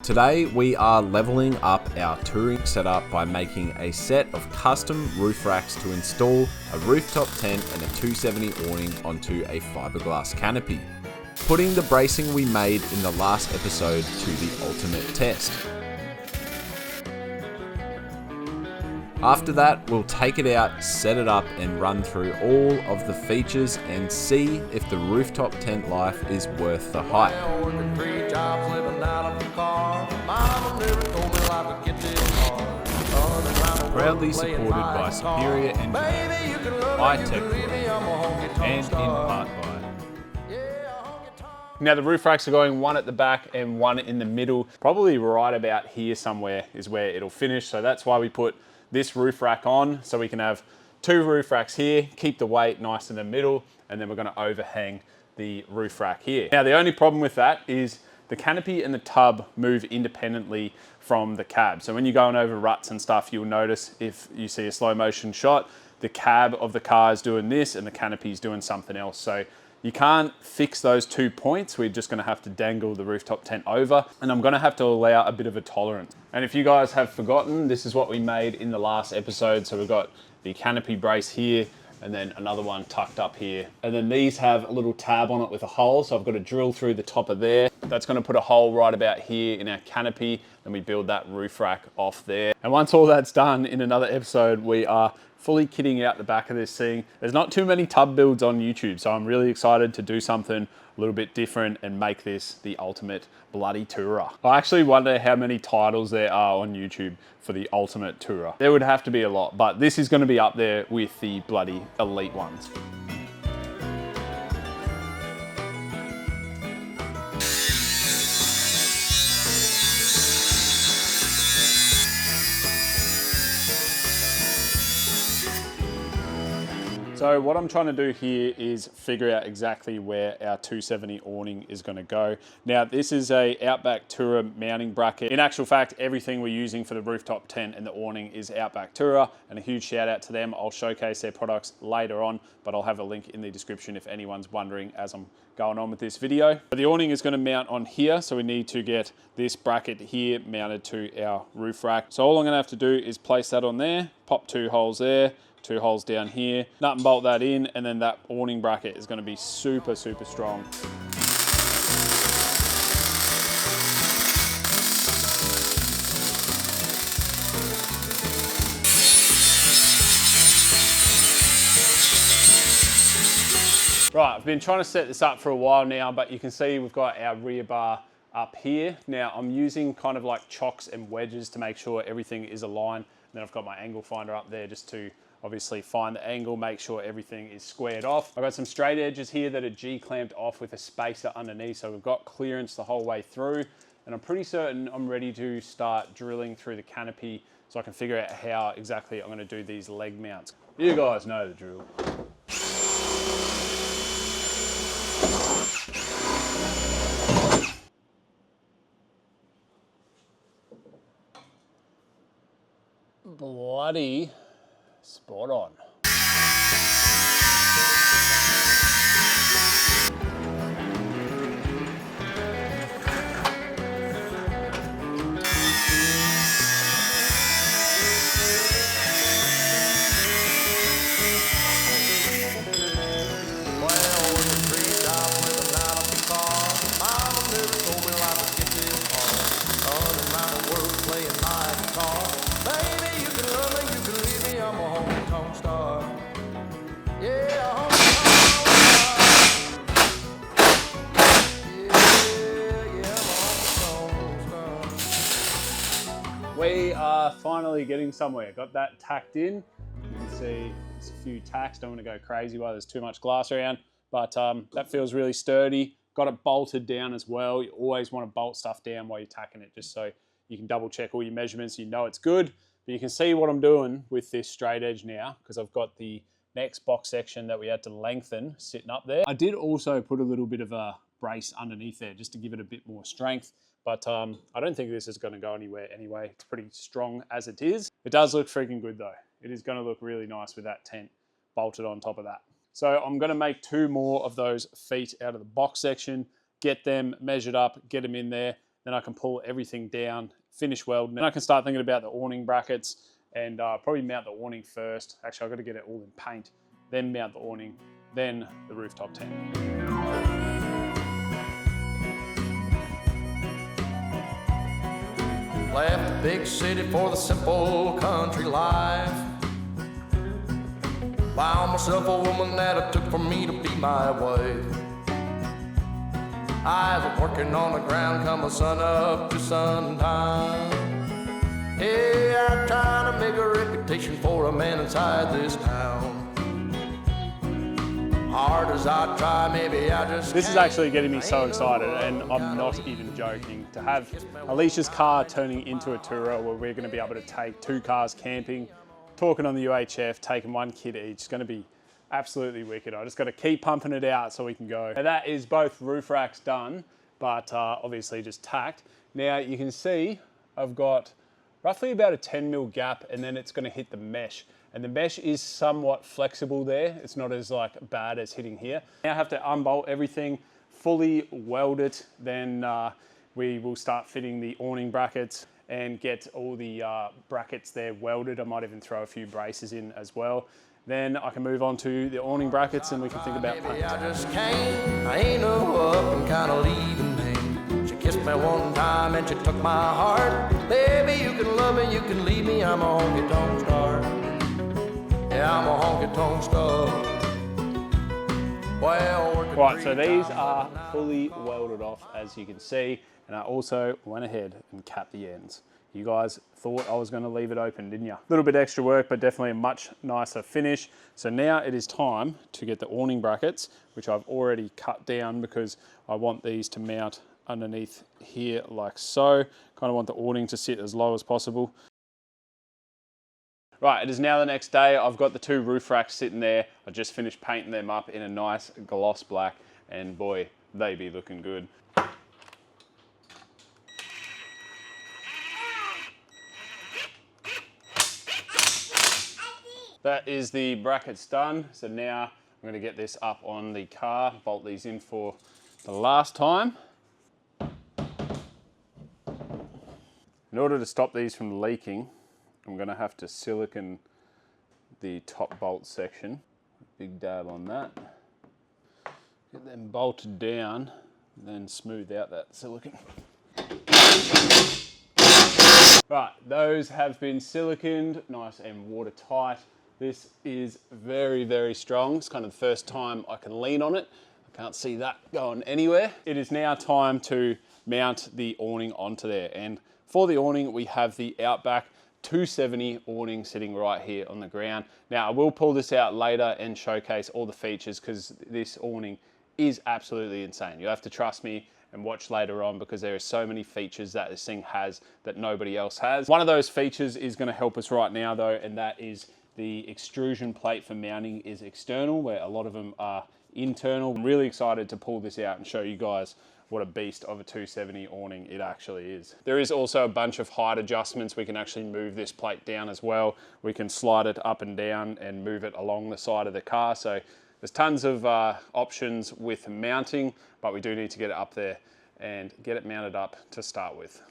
Today we are leveling up our touring setup by making a set of custom roof racks to install a rooftop tent and a 270 awning onto a fiberglass canopy, putting the bracing we made in the last episode to the ultimate test. After that, we'll take it out, set it up and run through all of the features and see if the rooftop tent life is worth the hype. Proudly supported by Superior Engineering, high-tech and in part by... Now the roof racks are going one at the back and one in the middle. Probably right about here somewhere is where it'll finish. So that's why we put this roof rack on, so we can have two roof racks here, keep the weight nice in the middle, and then we're going to overhang the roof rack here. Now the only problem with that is the canopy and the tub move independently from the cab. So when you're going over ruts and stuff, you'll notice if you see a slow motion shot, the cab of the car is doing this and the canopy is doing something else. So you can't fix those 2 points. We're just gonna have to dangle the rooftop tent over, and I'm gonna have to allow a bit of a tolerance. And if you guys have forgotten, this is what we made in the last episode. So we've got the canopy brace here, and then another one tucked up here. And then these have a little tab on it with a hole. So I've got to drill through the top of there. That's gonna put a hole right about here in our canopy. Then we build that roof rack off there. And once all that's done, in another episode, we are fully kitting out the back of this thing. There's not too many tub builds on YouTube, so I'm really excited to do something a little bit different and make this the ultimate bloody tourer. I actually wonder how many titles there are on YouTube for the ultimate tourer. There would have to be a lot, but this is going to be up there with the bloody elite ones. So what I'm trying to do here is figure out exactly where our 270 awning is going to go. Now this is a Outback Tourer mounting bracket. In actual fact, everything we're using for the rooftop tent and the awning is Outback Tourer, and a huge shout out to them. I'll showcase their products later on, but I'll have a link in the description if anyone's wondering as I'm going on with this video. But the awning is going to mount on here, so we need to get this bracket here mounted to our roof rack. So all I'm going to have to do is place that on there, pop 2 holes there, 2 holes down here, nut and bolt that in, and then that awning bracket is going to be super, super strong. Right, I've been trying to set this up for a while now, but you can see we've got our rear bar up here. Now I'm using kind of like chocks and wedges to make sure everything is aligned. And then I've got my angle finder up there just to obviously find the angle, make sure everything is squared off. I've got some straight edges here that are G-clamped off with a spacer underneath, so we've got clearance the whole way through. And I'm pretty certain I'm ready to start drilling through the canopy so I can figure out how exactly I'm gonna do these leg mounts. You guys know the drill. Bloody spot on. We are finally getting somewhere. Got that tacked in. You can see there's a few tacks. Don't want to go crazy while there's too much glass around, but that feels really sturdy. Got it bolted down as well. You always want to bolt stuff down while you're tacking it, just so you can double check all your measurements. You know it's good. But you can see what I'm doing with this straight edge now, because I've got the next box section that we had to lengthen sitting up there. I did also put a little bit of a brace underneath there just to give it a bit more strength. But I don't think this is going to go anywhere anyway. It's pretty strong as it is. It does look freaking good though. It is going to look really nice with that tent bolted on top of that. So I'm going to make 2 more of those feet out of the box section, get them measured up, get them in there. then I can pull everything down, finish welding. Then I can start thinking about the awning brackets and probably mount the awning first. Actually, I've got to get it all in paint, then mount the awning, then the rooftop tent. Left the big city for the simple country life. Found myself a woman that it took for me to be my wife. I was working on the ground come sun up to sundown. Hey, I'm trying to make a reputation for a man inside this town. Hard as I try, maybe I just This is actually getting me so excited, and I'm not even joking. To have Alicia's car turning into a tourer where we're going to be able to take 2 cars camping, talking on the UHF, taking 1 kid each, it's going to be absolutely wicked. I just got to keep pumping it out so we can go. Now that is both roof racks done, but obviously just tacked. Now you can see I've got roughly about a 10 mil gap, and then it's going to hit the mesh. And the mesh is somewhat flexible there. It's not as bad as hitting here. Now I have to unbolt everything, fully weld it, then we will start fitting the awning brackets and get all the brackets there welded. I might even throw a few braces in as well. Then I can move on to the awning brackets and we can think about paint. I just can't, I ain't no up and kind of leaving me. She kissed me one time and she took my heart. Baby, you can love me, you can leave me, I'm a honky-tonk star. Yeah, I'm a honky-tonk star. Well, right, so these are fully welded off, as you can see, and I also went ahead and capped the ends. You guys thought I was going to leave it open, didn't you? A little bit extra work, but definitely a much nicer finish. So now it is time to get the awning brackets, which I've already cut down because I want these to mount underneath here like so. Kind of want the awning to sit as low as possible. Right, it is now the next day. I've got the 2 roof racks sitting there. I just finished painting them up in a nice gloss black, and boy, they be looking good. That is the brackets done. So now I'm going to get this up on the car, bolt these in for the last time. In order to stop these from leaking, I'm going to have to silicone the top bolt section. Big dab on that. Get them bolted down, then smooth out that silicone. Right, those have been siliconed, nice and watertight. This is very, very strong. It's kind of the first time I can lean on it. I can't see that going anywhere. It is now time to mount the awning onto there. And for the awning, we have the Outback 270 awning sitting right here on the ground. Now, I will pull this out later and showcase all the features because this awning is absolutely insane. You have to trust me and watch later on because there are so many features that this thing has that nobody else has. One of those features is going to help us right now though, and that is the extrusion plate for mounting is external, where a lot of them are internal. I'm really excited to pull this out and show you guys what a beast of a 270 awning it actually is. There is also a bunch of height adjustments. We can actually move this plate down as well. We can slide it up and down and move it along the side of the car. So there's tons of options with mounting, but we do need to get it up there and get it mounted up to start with.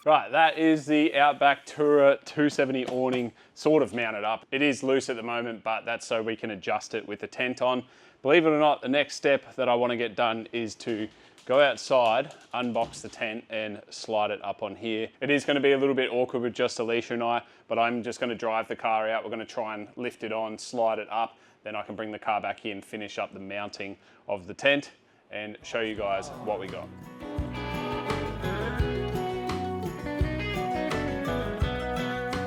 Right, that is the Outback Tourer 270 awning sort of mounted up. It is loose at the moment, but that's so we can adjust it with the tent on. Believe it or not, the next step that I want to get done is to go outside, unbox the tent and slide it up on here. It is going to be a little bit awkward with just Alicia and I, but I'm just going to drive the car out. We're going to try and lift it on, slide it up, then I can bring the car back in, finish up the mounting of the tent and show you guys what we got.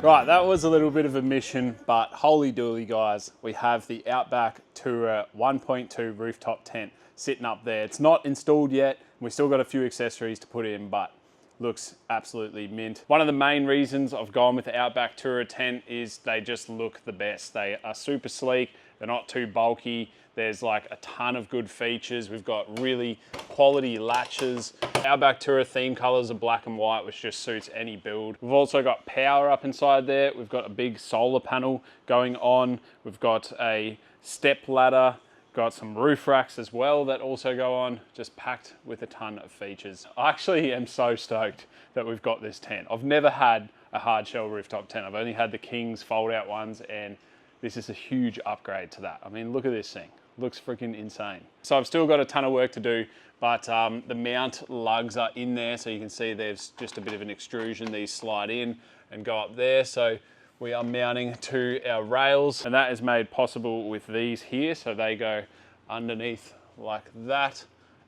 Right, that was a little bit of a mission, but holy dooly guys, we have the Outback Tourer 1.2 rooftop tent sitting up there. It's not installed yet. We've still got a few accessories to put in, but looks absolutely mint. One of the main reasons I've gone with the Outback Tourer tent is they just look the best. They are super sleek, They're not too bulky. There's like a ton of good features. We've got really quality latches. Outback Tourer theme colors are black and white, which just suits any build. We've also got power up inside there. We've got a big solar panel going on. We've got a step ladder. Got some roof racks as well that also go on, just packed with a ton of features. I actually am so stoked that we've got this tent. I've never had a hard shell rooftop tent. I've only had the King's fold out ones, and this is a huge upgrade to that. I mean, look at this thing. Looks freaking insane. So I've still got a ton of work to do, but the mount lugs are in there. So you can see there's just a bit of an extrusion. These slide in and go up there. So we are mounting to our rails, and that is made possible with these here. So they go underneath like that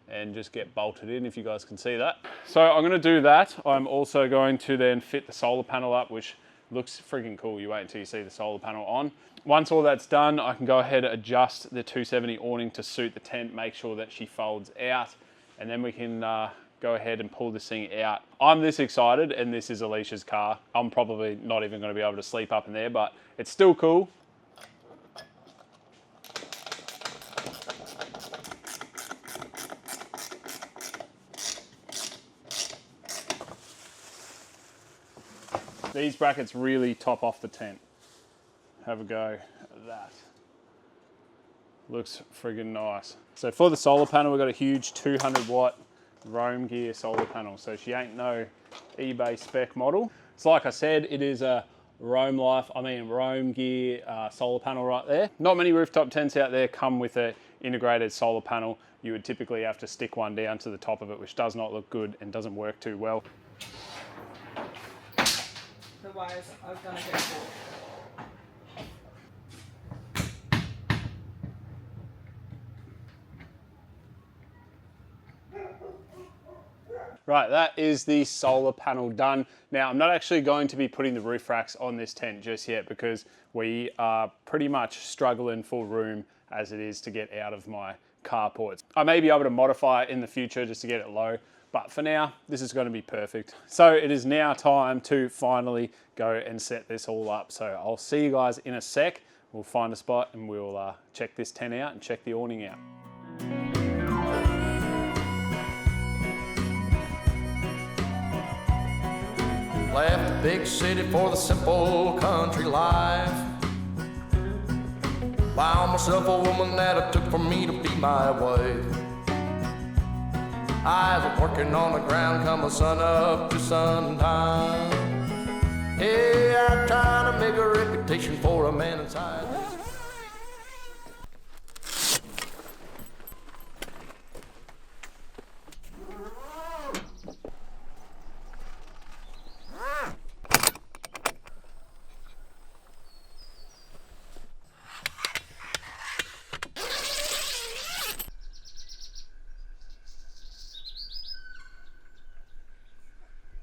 and just get bolted in, if you guys can see that. So I'm gonna do that. I'm also going to then fit the solar panel up, which looks freaking cool. You wait until you see the solar panel on. Once all that's done, I can go ahead and adjust the 270 awning to suit the tent, make sure that she folds out, and then we can go ahead and pull this thing out. I'm this excited, and this is Alicia's car. I'm probably not even gonna be able to sleep up in there, but it's still cool. These brackets really top off the tent. Have a go at that. Looks friggin' nice. So for the solar panel, we've got a huge 200 watt Roam gear solar panel. So she ain't no eBay spec model. So like I said, it is a Roam gear solar panel right there. Not many rooftop tents out there come with an integrated solar panel. You would typically have to stick one down to the top of it, which does not look good and doesn't work too well. Otherwise, I was gonna get bored. Right, that is the solar panel done. Now, I'm not actually going to be putting the roof racks on this tent just yet because we are pretty much struggling for room as it is to get out of my carports. I may be able to modify it in the future just to get it low, but for now, this is going to be perfect. So it is now time to finally go and set this all up. So I'll see you guys in a sec. We'll find a spot and we'll check this tent out and check the awning out. Left the big city for the simple country life. Found myself a woman that it took for me to be my wife. I was working on the ground come the sun up to sundown. Hey, I'm trying to make a reputation for a man inside.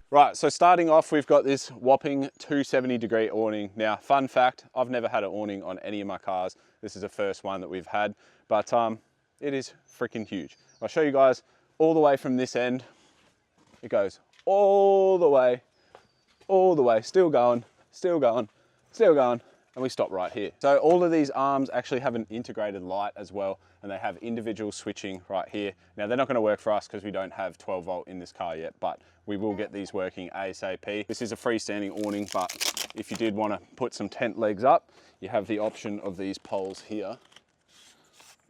Right, so starting off, we've got this whopping 270-degree awning. Now, fun fact, I've never had an awning on any of my cars. This is the first one that we've had, but it is freaking huge. I'll show you guys all the way from this end. It goes all the way, still going, and we stop right here. So all of these arms actually have an integrated light as well, and they have individual switching right here. Now, they're not gonna work for us because we don't have 12 volt in this car yet, but we will get these working ASAP. This is a freestanding awning, but if you did wanna put some tent legs up, you have the option of these poles here,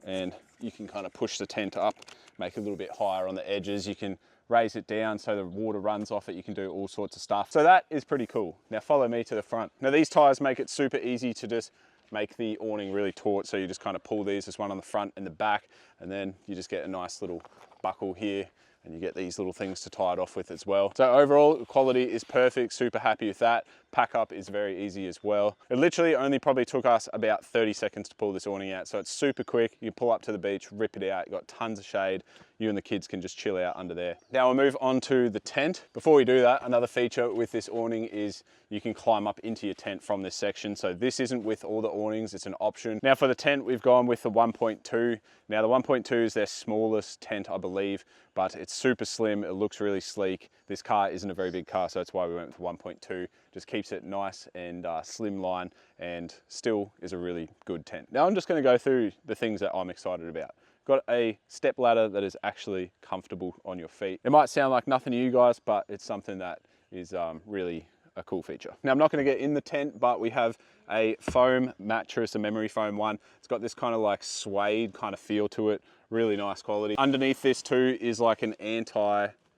and you can kind of push the tent up, make it a little bit higher on the edges. You can raise it down so the water runs off it. You can do all sorts of stuff. So that is pretty cool. Now follow me to the front. Now these tires make it super easy to just make the awning really taut. So you just kind of pull these, there's one on the front and the back, and then you just get a nice little buckle here, and you get these little things to tie it off with as well. So overall, the quality is perfect, super happy with that. Pack up is very easy as well. It literally only probably took us about 30 seconds to pull this awning out. So it's super quick. You pull up to the beach, rip it out. You've got tons of shade. You and the kids can just chill out under there. Now we'll move on to the tent. Before we do that, another feature with this awning is you can climb up into your tent from this section. So this isn't with all the awnings, it's an option. Now for the tent, we've gone with the 1.2. Now the 1.2 is their smallest tent, I believe, but it's super slim. It looks really sleek. This car isn't a very big car, so that's why we went with the 1.2. Just keep keeps it nice and slimline, and still is a really good tent. Now I'm just going to go through the things that I'm excited about. Got a step ladder that is actually comfortable on your feet. It might sound like nothing to you guys, but it's something that is really a cool feature. Now I'm not going to get in the tent, but we have a foam mattress, a memory foam one. It's got this kind of like suede kind of feel to it. Really nice quality. Underneath this too is like an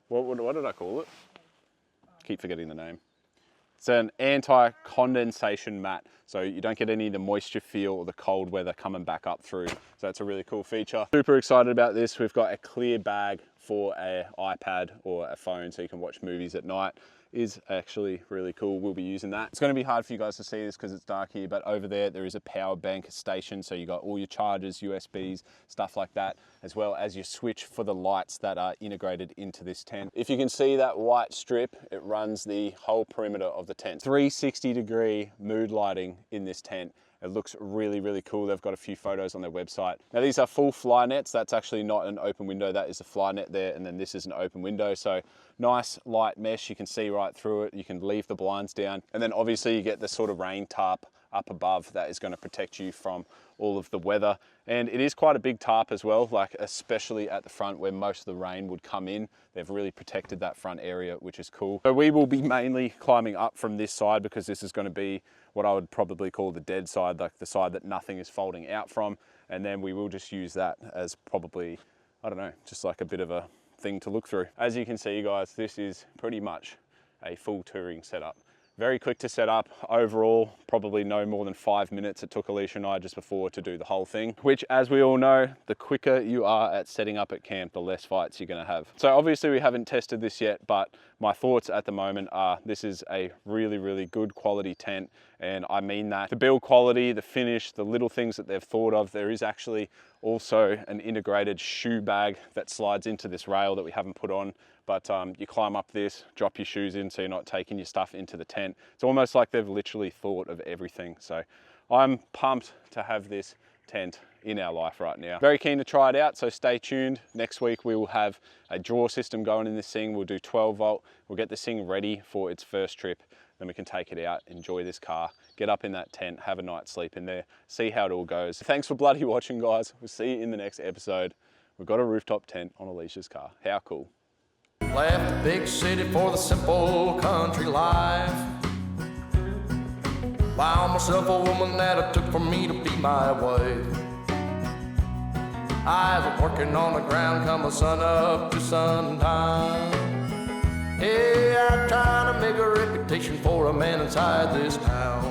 what did I call it? Keep forgetting the name. It's an anti-condensation mat, so you don't get any of the moisture feel or the cold weather coming back up through. So that's a really cool feature. Super excited about this. We've got a clear bag for an iPad or a phone so you can watch movies at night. Is actually really cool. We'll be using that. It's going to be hard for you guys to see this because it's dark here, but over there is a power bank station, so you got all your chargers, USBs, stuff like that, as well as your switch for the lights that are integrated into this tent. If you can see that white strip, it runs the whole perimeter of the tent. 360-degree mood lighting in this tent. It looks really, really cool. They've got a few photos on their website. Now these are full fly nets. That's actually not an open window. That is a fly net there, and then this is an open window. So nice light mesh. You can see right through it. You can leave the blinds down. And then obviously you get the sort of rain tarp up above that is going to protect you from all of the weather. And it is quite a big tarp as well, like especially at the front where most of the rain would come in. They've really protected that front area, which is cool. So we will be mainly climbing up from this side because this is going to be what I would probably call the dead side, like the side that nothing is folding out from. And then we will just use that as probably, I don't know, just like a bit of a thing to look through. As you can see guys, this is pretty much a full touring setup. Very quick to set up. Overall, probably no more than 5 minutes it took Alicia and I just before to do the whole thing, which as we all know, the quicker you are at setting up at camp, the less fights you're gonna have. So obviously we haven't tested this yet, but my thoughts at the moment are this is a really, really good quality tent. And I mean that. The build quality, the finish, the little things that they've thought of. There is actually also an integrated shoe bag that slides into this rail that we haven't put on. But you climb up this, drop your shoes in so you're not taking your stuff into the tent. It's almost like they've literally thought of everything. So I'm pumped to have this tent in our life right now. Very keen to try it out, so stay tuned. Next week we will have a draw system going in this thing. We'll do 12 volt. We'll get this thing ready for its first trip. Then we can take it out, enjoy this car, get up in that tent, have a night's sleep in there, see how it all goes. Thanks for bloody watching guys. We'll see you in the next episode. We've got a rooftop tent on Alicia's car. How cool. Left the big city for the simple country life. Found myself a woman that it took for me to be my wife. I was working on the ground come sun up to sundown. Hey, I'm trying to make a reputation for a man inside this town.